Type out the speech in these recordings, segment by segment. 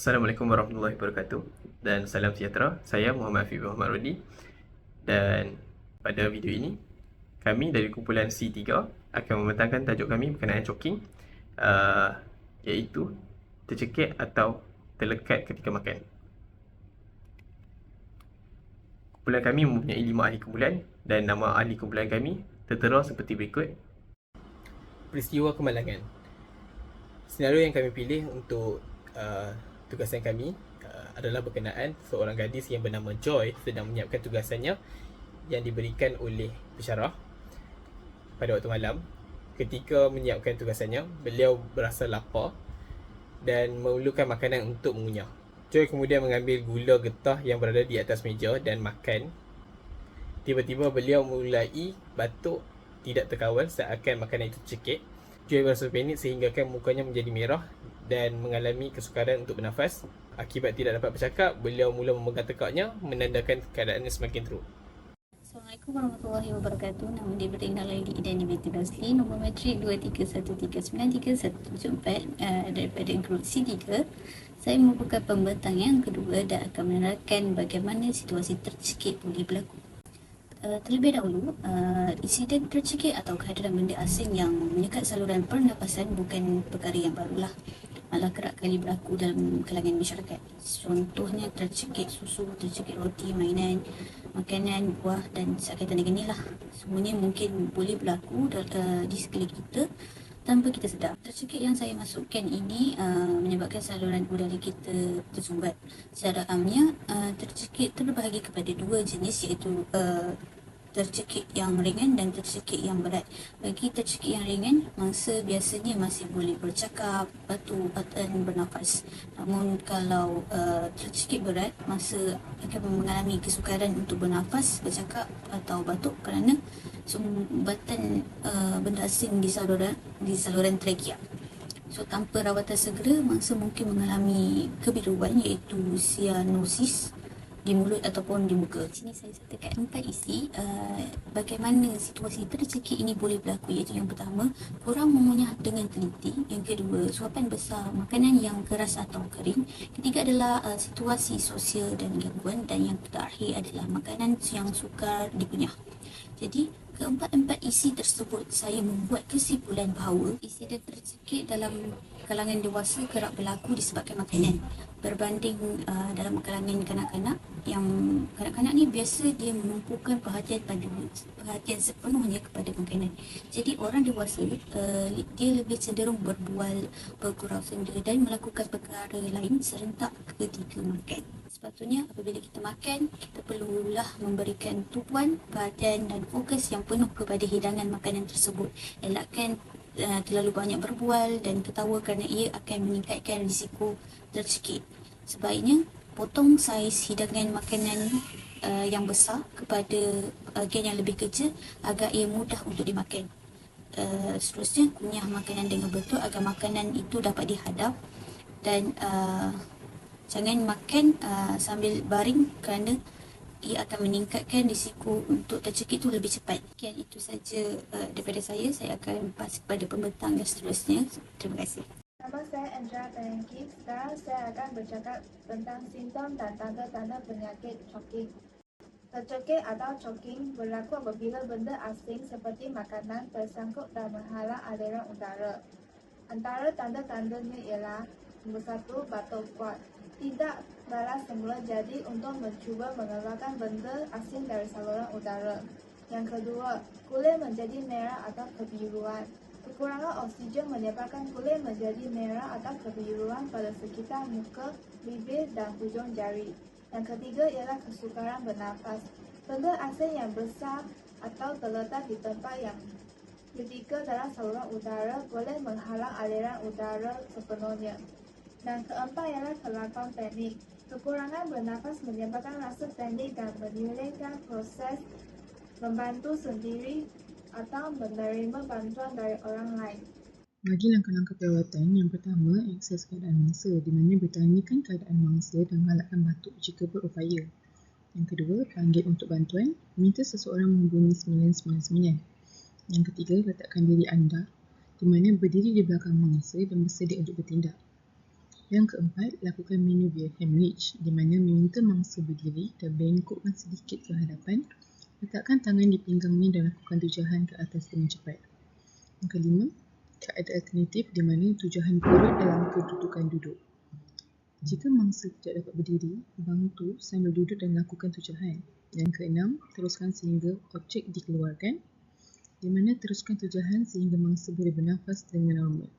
Assalamualaikum warahmatullahi wabarakatuh dan salam sejahtera. Saya Muhammad Afiq Muhammad Rodi dan pada video ini kami dari kumpulan C3 akan membentangkan tajuk kami berkenaan choking, iaitu tercekik atau terlekat ketika makan. Kumpulan kami mempunyai 5 ahli kumpulan dan nama ahli kumpulan kami tertera seperti berikut. Peristiwa kemalangan. Senario yang kami pilih untuk tugasan kami adalah berkenaan seorang gadis yang bernama Joy sedang menyiapkan tugasannya yang diberikan oleh pensyarah pada waktu malam. Ketika menyiapkan tugasannya, beliau berasa lapar dan memerlukan makanan untuk mengunyah. Joy kemudian mengambil gula getah yang berada di atas meja dan makan. Tiba-tiba beliau mulai batuk tidak terkawal seakan makanan itu tercekik. Joy berasa panik sehingga mukanya menjadi merah dan mengalami kesukaran untuk bernafas. Akibat tidak dapat bercakap, beliau mula memegang tekaknya menandakan keadaannya semakin teruk. Assalamualaikum warahmatullahi wabarakatuh. Nama dia Berina Laili Idani binti Razli. Nombor matrik 2313931774 daripada grup C3. Saya merupakan pembentang yang kedua dan akan menerangkan bagaimana situasi tercekik boleh berlaku. Terlebih dahulu, insiden tercekik atau kehadiran benda asing yang menyekat saluran pernafasan bukan perkara yang barulah, malah kerap kali berlaku dalam kalangan masyarakat. Contohnya tercekik susu, tercekik roti, mainan, makanan, buah dan sekaitan dengan inilah. Semuanya mungkin boleh berlaku di sekeliling kita tanpa kita sedar. Tercekik yang saya masukkan ini menyebabkan saluran udara kita tersumbat. Secara amnya, tercekik terbahagi kepada dua jenis, iaitu tercekik yang ringan dan tercekik yang berat. Bagi tercekik yang ringan, mangsa biasanya masih boleh bercakap, batuk dan bernafas. Namun kalau tercekik berat, mangsa akan mengalami kesukaran untuk bernafas, bercakap atau batuk kerana sumbatan benda asing di saluran trachea. So, tanpa rawatan segera, mangsa mungkin mengalami kebiruan iaitu cyanosis di mulut ataupun di muka. Sini saya sertakan 4 isi bagaimana situasi tercekik ini boleh berlaku, iaitu yang pertama, kurang mengunyah dengan teliti. Yang kedua, suapan besar makanan yang keras atau kering. Ketiga adalah situasi sosial dan gangguan. Dan yang terakhir adalah makanan yang sukar dikunyah. Jadi, keempat-empat isi tersebut saya membuat kesimpulan bahawa insiden tercekik dalam kalangan dewasa kerap berlaku disebabkan makanan berbanding dalam kalangan kanak-kanak. Yang kanak-kanak ni biasa dia menumpukan perhatian sepenuhnya kepada makanan. Jadi orang dewasa dia lebih cenderung berbual, bergurau senda dan melakukan perkara lain serentak ketika makan. Sepatutnya apabila kita makan, kita perlulah memberikan tumpuan badan dan fokus yang penuh kepada hidangan makanan tersebut. Elakkan terlalu banyak berbual dan ketawa kerana ia akan meningkatkan risiko tercekik. Sebaiknya potong saiz hidangan makanan yang besar kepada bahagian yang lebih kecil agar ia mudah untuk dimakan. Seterusnya, kunyah makanan dengan betul agar makanan itu dapat dihadap dan jangan makan sambil baring kerana ia akan meningkatkan risiko untuk tercekik itu lebih cepat. Sekian itu saja daripada saya. Saya akan pas kepada pembentang yang seterusnya. Terima kasih. Nama saya Andrea Tayangki. Sekarang saya akan bercakap tentang simptom dan tanda-tanda penyakit choking. Tercekik atau choking berlaku apabila benda asing seperti makanan tersangkut dan menghalang aliran udara. Antara tanda-tandanya ialah nombor 1, batuk kuat. Tidak balas semula, jadi untuk mencuba mengeluarkan benda asing dari saluran udara. Yang kedua, kulit menjadi merah atau kebiruan. Kekurangan oksigen menyebabkan kulit menjadi merah atau kebiruan pada sekitar muka, bibir dan hujung jari. Yang ketiga ialah kesukaran bernafas. Benda asing yang besar atau terletak di tempat yang ketika dalam saluran udara boleh menghalang aliran udara sepenuhnya. Dan keempat ialah kelakuan panik. Kekurangan bernafas menyebabkan rasa panik dan menyulitkan proses membantu sendiri atau menerima bantuan dari orang lain. Bagi langkah-langkah perawatan, yang pertama, akses keadaan mangsa di mana bertanyakan keadaan mangsa dan mengalahkan batuk jika berupaya. Yang kedua, panggil untuk bantuan, minta seseorang menghubungi 999. Yang ketiga, letakkan diri anda di mana berdiri di belakang mangsa dan bersedia untuk bertindak. Yang keempat, lakukan maneuver Heimlich di mana meminta mangsa berdiri dan bengkokkan sedikit ke hadapan. Letakkan tangan di pinggangnya dan lakukan tujahan ke atas dengan cepat. Yang kelima, keadaan alternatif di mana tujahan perut dalam kedudukan duduk. Jika mangsa tidak dapat berdiri, bantu sambil duduk dan lakukan tujahan. Yang keenam, teruskan sehingga objek dikeluarkan, di mana teruskan tujahan sehingga mangsa boleh bernafas dengan normal.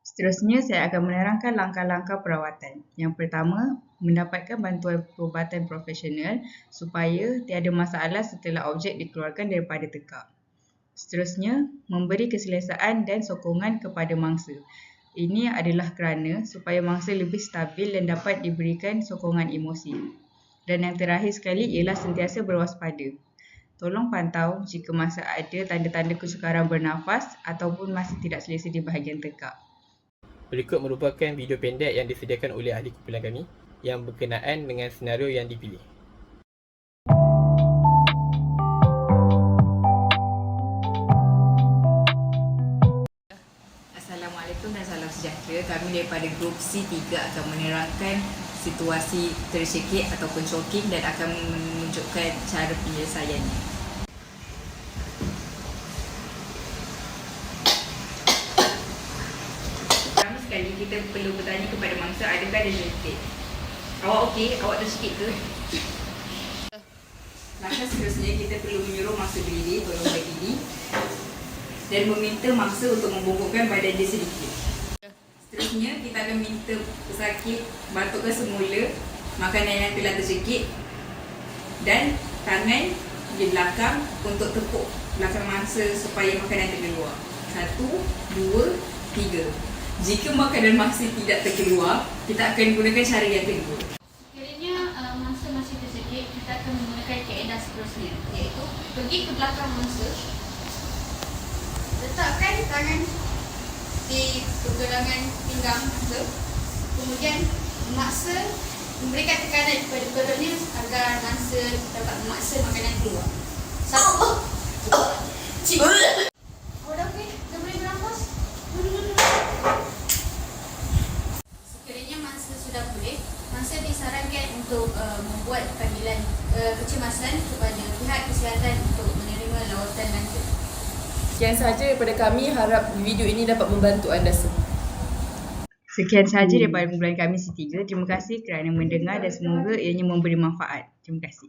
Seterusnya, saya akan menerangkan langkah-langkah perawatan. Yang pertama, mendapatkan bantuan perubatan profesional supaya tiada masalah setelah objek dikeluarkan daripada tekak. Seterusnya, memberi keselesaan dan sokongan kepada mangsa. Ini adalah kerana supaya mangsa lebih stabil dan dapat diberikan sokongan emosi. Dan yang terakhir sekali ialah sentiasa berwaspada. Tolong pantau jika masa ada tanda-tanda kesukaran bernafas ataupun masih tidak selesa di bahagian tekak. Berikut merupakan video pendek yang disediakan oleh ahli kumpulan kami yang berkenaan dengan senario yang dipilih. Assalamualaikum dan salam sejahtera. Kami daripada grup C3 akan menerangkan situasi tercekik ataupun choking dan akan menunjukkan cara penyelesaiannya. Pertama sekali kita perlu bertanya kepada mangsa adakah dia tercekik. Awak okey? Awak tercekik ke? Langkah seterusnya kita perlu menyuruh mangsa berdiri, tolong berdiri dan meminta mangsa untuk membongkokkan badan dia sedikit. Seterusnya, kita akan minta pesakit batukkan semula makanan yang telah tercekik dan tangan di belakang untuk tepuk belakang mangsa supaya makanan terkeluar. 1, 2, 3. Jika makanan mangsa tidak terkeluar, kita akan gunakan cara yang kedua. Sekiranya mangsa masih tercekik, kita akan menggunakan kaedah seterusnya, iaitu pergi ke belakang mangsa, letakkan tangan di pergelangan pinggang mangsa, kemudian memaksa memberikan tekanan kepada perutnya agar mangsa dapat memaksa makanan keluar. 1, 2, 3. Awak dah okey? Dah boleh bernafas? Sekiranya mangsa sudah pulih, mangsa disarankan untuk membuat panggilan kecemasan kepada pihak kesihatan untuk menerima lawatan lanjut. Sekian sahaja daripada kami, harap video ini dapat membantu anda semua. Sekian sahaja daripada kumpulan kami C3. Terima kasih kerana mendengar dan semoga ianya memberi manfaat. Terima kasih.